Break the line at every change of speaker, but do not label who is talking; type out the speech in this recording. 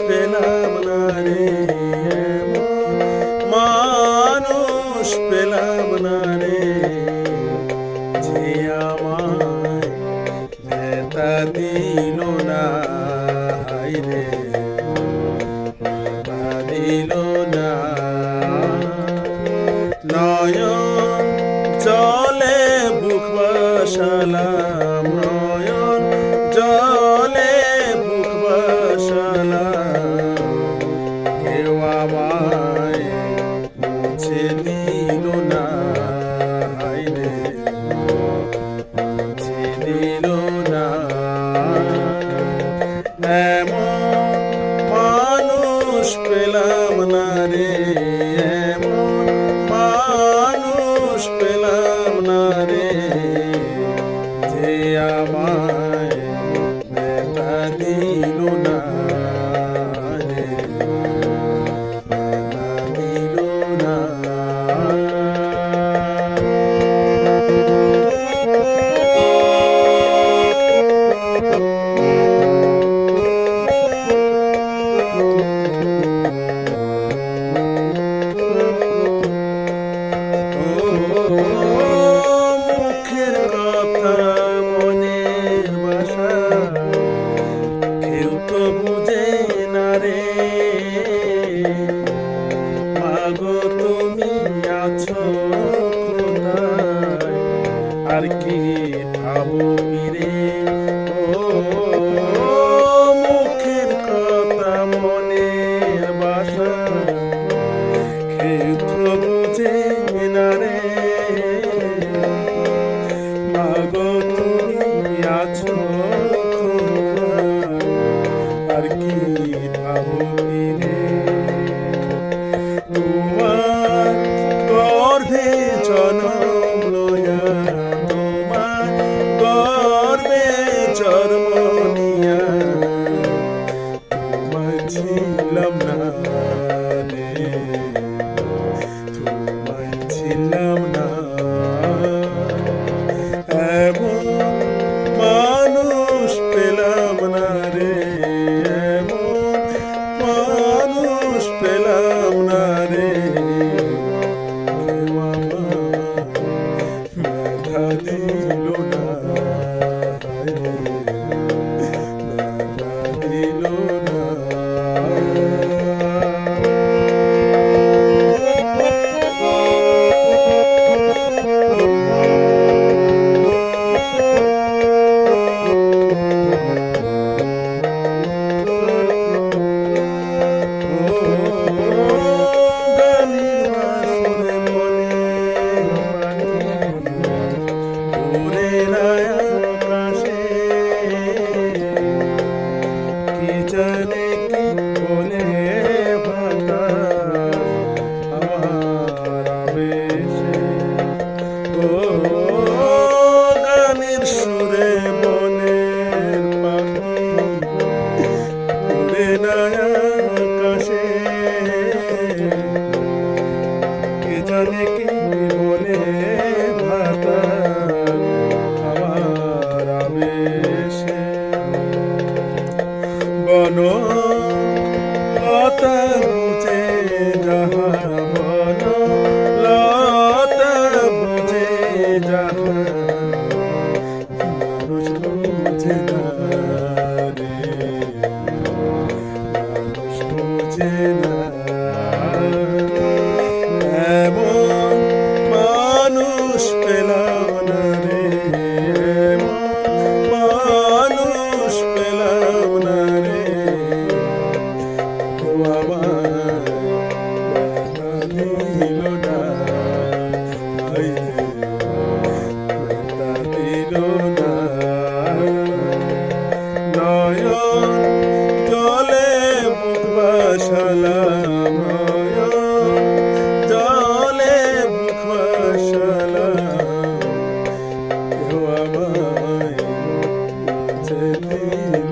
পেলাম না রে, মানুষ পেলাম না রে, যে আমায় ব্যথা দিল না, হায়রে ব্যথা দিল না। নয়ন জলে বুক বাসালাম, নয়ন জলে বুক বাসালাম, কেউ আমায় মুছে দিল না, হায়রে মুছে দিল না। এমন মানুষ পেলাম না রে, এমন মানুষ পেলাম না রে, যে আমায় ব্যথা দিল না, রে ব্যথা দিল না। মুখের কথা মনের ভাষা কেউ তো বুঝে না রে, মাগো তুমি আছো কোথায়, আর কি ভাবো ফিরে। ও মুখের কথা মনের ভাষা কেউ তো বুঝে না রে, মাগো তুমি আছো কোথায়, আর কি ভাবো ফিরে। তোমার গর্ভে জন্ম লয়া, তোমার গর্ভে জন্ম নিয়া, তোমায় ছিলাম না রে, তোমায় ছিলাম না। এমন মানুষ পেলাম না রে, এমন মানুষ পেলাম না রে, কেউ আমায় ব্যথা দিল না, ব্যথা দিল না। জানে কি বলে ভাতা আমার আবেশে, বন লতা বুঝে যাহা, বন লতা বুঝে যাহা, মানুষ বুঝে না রে, মানুষ বুঝে না। এমন মানুষ পেলাম না রে, এমন মানুষ পেলাম না রে, কেউ আমায় ব্যথা দিল না, ব্যথা দিল না। নয়ন জলে বুক বাসালাম, নয়ন জলে বুক বাসালাম, কেউ আমায় মুছে দিল